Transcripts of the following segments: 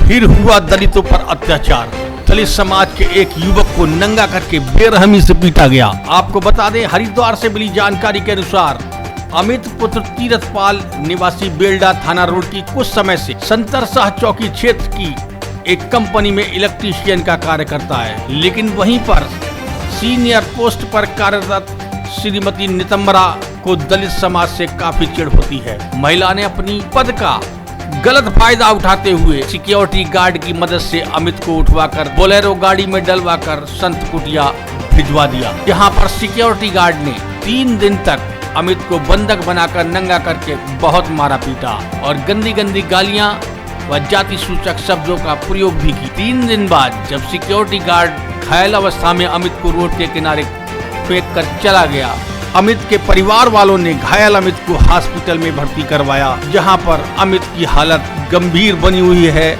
फिर हुआ दलितों पर अत्याचार। दलित समाज के एक युवक को नंगा करके बेरहमी से पीटा गया। आपको बता दें, हरिद्वार से मिली जानकारी के अनुसार अमित पुत्र तीरथपाल निवासी बेल्डा थाना रोड की कुछ समय से संतरशाह चौकी क्षेत्र की एक कंपनी में इलेक्ट्रीशियन का कार्य करता है, लेकिन वहीं पर सीनियर पोस्ट पर कार्यरत श्रीमती नितंबरा को दलित समाज से काफी चिढ़ होती है। महिला ने अपनी पद का गलत फायदा उठाते हुए सिक्योरिटी गार्ड की मदद से अमित को उठवाकर बोलेरो गाड़ी में डलवाकर संत कुटिया भिजवा दिया। यहाँ पर सिक्योरिटी गार्ड ने 3 दिन तक अमित को बंधक बनाकर नंगा करके बहुत मारा पीटा और गंदी गंदी गालियां व जाति सूचक शब्दों का प्रयोग भी की। 3 दिन बाद जब सिक्योरिटी गार्ड घायल अवस्था में अमित को रोड के किनारे फेंक कर चला गया, अमित के परिवार वालों ने घायल अमित को हॉस्पिटल में भर्ती करवाया, जहां पर अमित की हालत गंभीर बनी हुई है।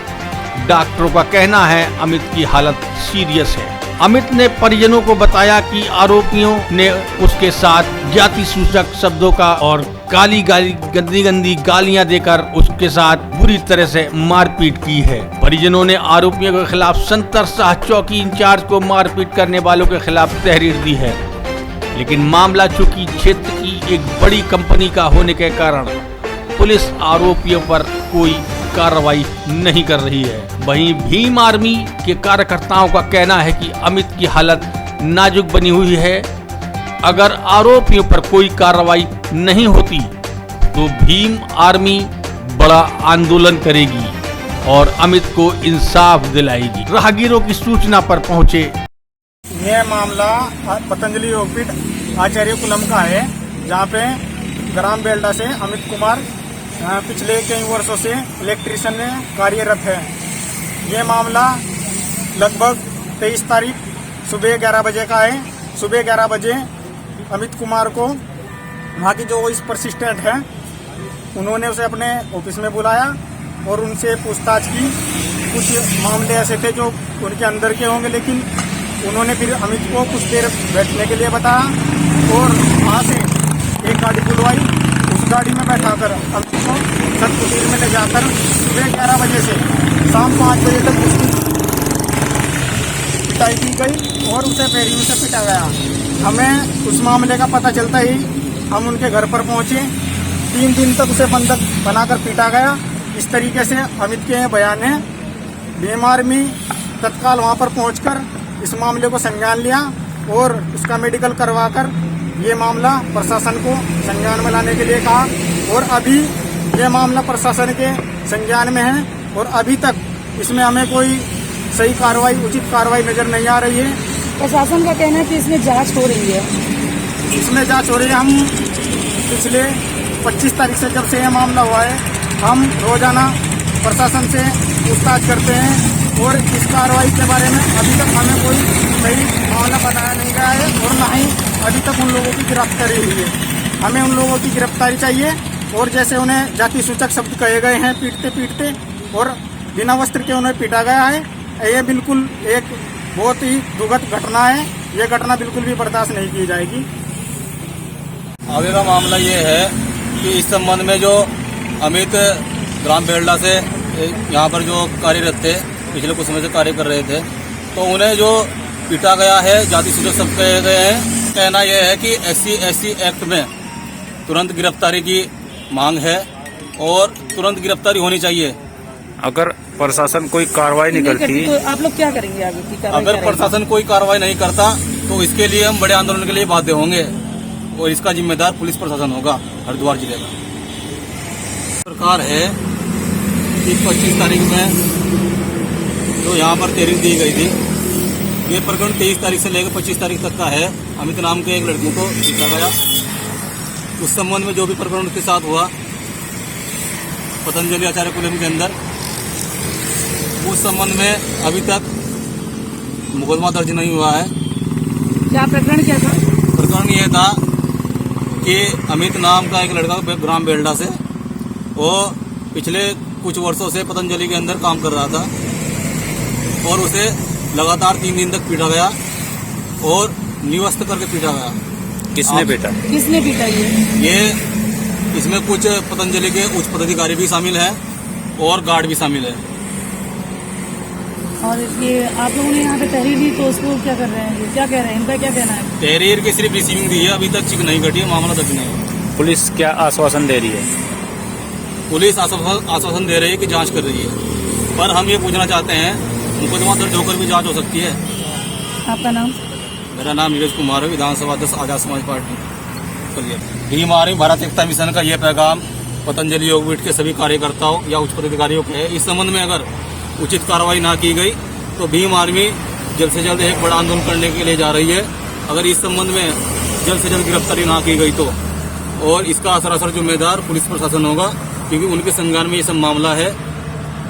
डॉक्टरों का कहना है अमित की हालत सीरियस है। अमित ने परिजनों को बताया कि आरोपियों ने उसके साथ जाति सूचक शब्दों का और गंदी गंदी गालियां देकर उसके साथ बुरी तरह से मारपीट की है। परिजनों ने आरोपियों के खिलाफ संतरशाह चौकी इंचार्ज को मारपीट करने वालों के खिलाफ तहरीर दी है, लेकिन मामला चूंकि क्षेत्र की एक बड़ी कंपनी का होने के कारण पुलिस आरोपियों पर कोई कार्रवाई नहीं कर रही है। वहीं भीम आर्मी के कार्यकर्ताओं का कहना है कि अमित की हालत नाजुक बनी हुई है। अगर आरोपियों पर कोई कार्रवाई नहीं होती तो भीम आर्मी बड़ा आंदोलन करेगी और अमित को इंसाफ दिलाएगी। राहगीरों की सूचना पर पहुंचे। यह मामला पतंजलि योगपीठ आचार्य कुलम का है, जहाँ पे ग्राम बेल्डा से अमित कुमार पिछले कई वर्षों से इलेक्ट्रीशियन में कार्यरत है। यह मामला लगभग 23 तारीख सुबह 11 बजे का है। सुबह 11 बजे अमित कुमार को वहाँ की जो वाइस परसिस्टेंट है उन्होंने उसे अपने ऑफिस में बुलाया और उनसे पूछताछ की। कुछ मामले ऐसे थे जो उनके अंदर के होंगे, लेकिन उन्होंने फिर अमित को कुछ देर बैठने के लिए बताया और वहाँ से एक गाड़ी बुलवाई। उस गाड़ी में बैठाकर अमित को संत कुटीर में ले जाकर सुबह 11 बजे से शाम 5 बजे तक उसकी पिटाई की गई और उसे पैरी से पिटा गया। हमें उस मामले का पता चलता ही हम उनके घर पर पहुंचे। 3 दिन तक उसे बंधक बनाकर पीटा गया। इस तरीके से अमित के बयान है। भीम आर्मी तत्काल वहाँ पर पहुंचकर इस मामले को संज्ञान लिया और उसका मेडिकल करवाकर ये मामला प्रशासन को संज्ञान में लाने के लिए कहा और अभी ये मामला प्रशासन के संज्ञान में है और अभी तक इसमें हमें कोई सही कार्रवाई, उचित कार्रवाई नजर नहीं आ रही है। प्रशासन का कहना है कि इसमें जांच हो रही है। इसमें जांच हो रही है। हम पिछले 25 तारीख से जब से यह मामला हुआ है, हम रोजाना प्रशासन से पूछताछ करते हैं और इस कार्रवाई के बारे में अभी तक हमें कोई सही मामला बताया नहीं गया है और न ही अभी तक उन लोगों की गिरफ्तारी हुई है। हमें उन लोगों की गिरफ्तारी चाहिए और जैसे उन्हें जाति सूचक शब्द कहे गए हैं पीटते पीटते और बिना वस्त्र के उन्हें पीटा गया है, ये बिल्कुल एक बहुत ही दुखद घटना है। ये घटना बिल्कुल भी बर्दाश्त नहीं की जाएगी। आगे का मामला ये है कि इस संबंध में जो अमित ग्राम बेल्डा से यहाँ पर जो कार्यरत थे, पिछले कुछ समय से कार्य कर रहे थे, तो उन्हें जो पीटा गया है, जाति सूचक शब्द कहे गए हैं। कहना यह है कि SC/SC एक्ट में तुरंत गिरफ्तारी की मांग है और तुरंत गिरफ्तारी होनी चाहिए। अगर प्रशासन कोई कार्रवाई नहीं करती तो आप लोग क्या करेंगे आगे की कार्रवाई? अगर प्रशासन कोई कार्रवाई नहीं करता तो इसके लिए हम बड़े आंदोलन के लिए बाध्य होंगे और इसका जिम्मेदार पुलिस प्रशासन होगा हरिद्वार जिले का। सरकार है कि 25 तारीख में जो यहाँ पर तहरीर दी गई थी, ये प्रकरण 23 तारीख से लेकर 25 तारीख तक का है। अमित नाम के एक लड़के को पीटा गया। उस संबंध में जो भी प्रकरण उसके साथ हुआ पतंजलि आचार्य कुलम के अंदर, उस संबंध में अभी तक मुकदमा दर्ज नहीं हुआ है। क्या प्रकरण क्या था? प्रकरण ये था कि अमित नाम का एक लड़का ग्राम बेल्डा से वो पिछले कुछ वर्षों से पतंजलि के अंदर काम कर रहा था और उसे लगातार 3 दिन तक पीटा गया और निवस्त करके पीटा गया। किसने पीटा? किसने पीटा? ये इसमें कुछ पतंजलि के उच्च पदाधिकारी भी शामिल हैं और गार्ड भी शामिल है। और ये आप लोगों ने यहाँ पे तहरीर दी तो उसको क्या कर रहे हैं, ये क्या कह रहे हैं, इनका क्या कहना है? तहरीर की सिर्फ रिसीविंग दी है, अभी तक चेक नहीं कटी है, मामला दर्ज नहीं है। पुलिस क्या आश्वासन दे रही है? पुलिस आश्वासन दे रही है कि जांच कर रही है, पर हम ये पूछना चाहते हैं मुकदमा दर्ज होकर भी जांच हो सकती है। आपका नाम? मेरा नाम नीरज कुमार है, विधानसभा अध्यक्ष आजाद समाज पार्टी। भीम आर्मी भारत एकता मिशन का ये पैगाम पतंजलि योगपीठ के सभी कार्यकर्ताओं या उच्च पदाधिकारियों को है, इस संबंध में अगर उचित कार्रवाई ना की गई तो भीम आर्मी जल्द से जल्द एक बड़ा आंदोलन करने के लिए जा रही है। अगर इस संबंध में जल्द से जल्द गिरफ्तारी ना की गई तो, और इसका सरासर जिम्मेदार पुलिस प्रशासन होगा, क्योंकि उनके संज्ञान में ये सब मामला है।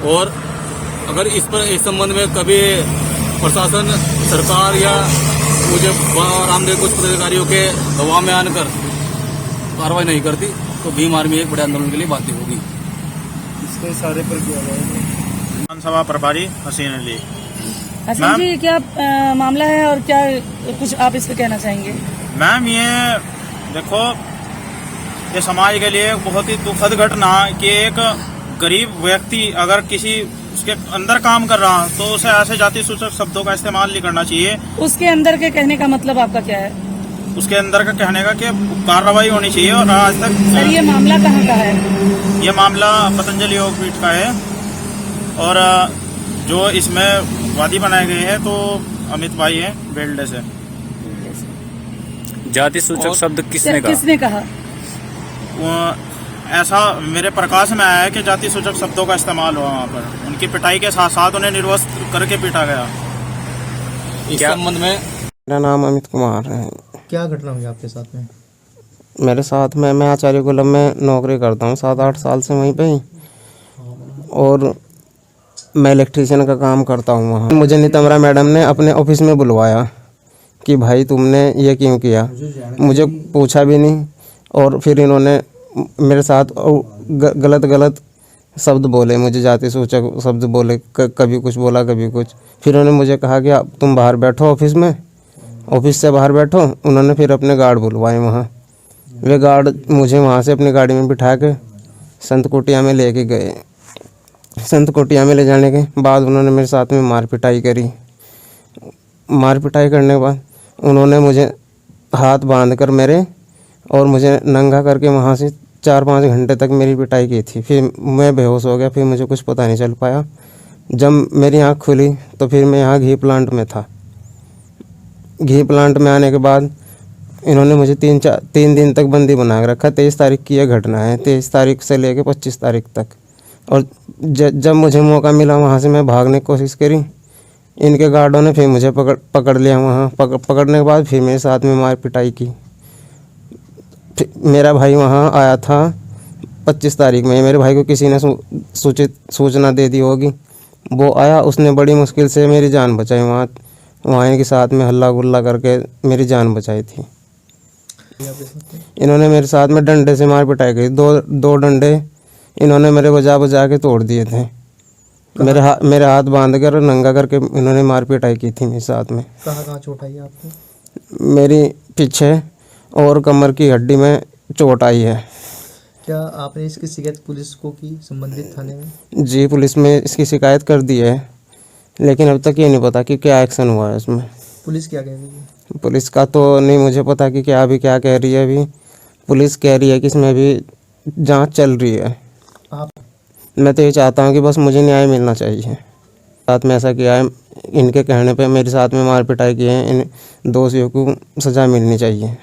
और अगर इस संबंध में कभी प्रशासन, सरकार या मुझे रामदेव कुछ पदाधिकारियों के दबाव में आकर कार्रवाई नहीं करती तो भीम आर्मी एक बड़े आंदोलन के लिए बाध्य होगी। इसके इशारे पर किया गया विधानसभा प्रभारी हसीन अली। हसन जी, क्या मामला है और क्या कुछ आप इस पे कहना चाहेंगे? मैम, ये देखो, ये समाज के लिए बहुत ही दुखद घटना कि एक गरीब व्यक्ति अगर किसी उसके अंदर काम कर रहा तो उसे ऐसे जाति सूचक शब्दों का इस्तेमाल नहीं करना चाहिए। उसके अंदर के कहने का मतलब आपका क्या है? उसके अंदर का कहने का कि कार्रवाई होनी चाहिए। और आज तक सर, ये मामला कहाँ का है? ये मामला पतंजलि योगपीठ का है और जो इसमें वादी बनाए गए हैं तो अमित भाई हैं बेल्डे से। जाति सूचक शब्द किसने कहा? किसने कहा? ऐसा मेरे प्रकाश में आया है कि जाति सूचक शब्दों का इस्तेमाल हुआ वहाँ पर। उनकी पिटाई के साथ साथ उन्हें निर्वस्त्र करके पीटा गया। इस संबंध में मेरा नाम अमित कुमार है। क्या घटना हुई आपके साथ में? मेरे साथ में, मैं आचार्य कुलम में नौकरी करता हूँ 7-8 साल से वहीं पे ही, और मैं इलेक्ट्रीशियन का काम करता हूँ वहाँ। मुझे नीतमरा मैडम ने अपने ऑफिस में बुलवाया कि भाई तुमने ये क्यों किया, मुझे पूछा भी नहीं। और फिर इन्होंने मेरे साथ गलत शब्द बोले, मुझे जाति सूचक शब्द बोले, कभी कुछ बोला कभी कुछ। फिर उन्होंने मुझे कहा कि तुम बाहर बैठो ऑफिस में, ऑफिस से बाहर बैठो। उन्होंने फिर अपने गार्ड बुलवाए वहाँ। वे गार्ड मुझे वहाँ से अपनी गाड़ी में बिठा के संत कुटिया में लेके गए। संत कुटिया में ले जाने के बाद उन्होंने मेरे साथ में मार पिटाई करी। मार पिटाई करने के बाद उन्होंने मुझे हाथ बांध कर मेरे और मुझे नंगा करके वहाँ से 4-5 घंटे तक मेरी पिटाई की थी। फिर मैं बेहोश हो गया, फिर मुझे कुछ पता नहीं चल पाया। जब मेरी आँख खुली तो फिर मैं यहाँ घी प्लांट में था। घी प्लांट में आने के बाद इन्होंने मुझे 3 दिन तक बंदी बना के रखा। 23 तारीख की यह घटना है, 23 तारीख से लेके 25 तारीख तक। और जब मुझे मौका मिला वहाँ से मैं भागने की कोशिश करी। इनके गार्डों ने फिर मुझे पकड़ लिया वहाँ। पकड़ने के बाद फिर मेरे साथ में मार पिटाई की। मेरा भाई वहाँ आया था 25 तारीख में। मेरे भाई को किसी ने सूचना दे दी होगी, वो आया, उसने बड़ी मुश्किल से मेरी जान बचाई। वहाँ के साथ में हल्ला गुल्ला करके मेरी जान बचाई थी। इन्होंने मेरे साथ में डंडे से मार पिटाई की। दो डंडे इन्होंने मेरे बजा के तोड़ दिए थे। मेरे हाथ बांध कर नंगा करके इन्होंने मार पिटाई की थी मेरे साथ में। कहाँ चोट आई आपको? मेरी पीछे और कमर की हड्डी में चोट आई है। क्या आपने इसकी शिकायत पुलिस को की, संबंधित थाने में? जी, पुलिस में इसकी शिकायत कर दी है, लेकिन अब तक ये नहीं पता कि क्या एक्शन हुआ है इसमें। पुलिस क्या कह रही है? पुलिस का तो नहीं मुझे पता कि क्या कह रही है। अभी पुलिस कह रही है कि इसमें भी जांच चल रही है। आप? मैं तो ये चाहता हूँ कि बस मुझे न्याय मिलना चाहिए। साथ में ऐसा किया है, इनके कहने पे मेरे साथ में मार पिटाई की है, इन दोषियों को सज़ा मिलनी चाहिए।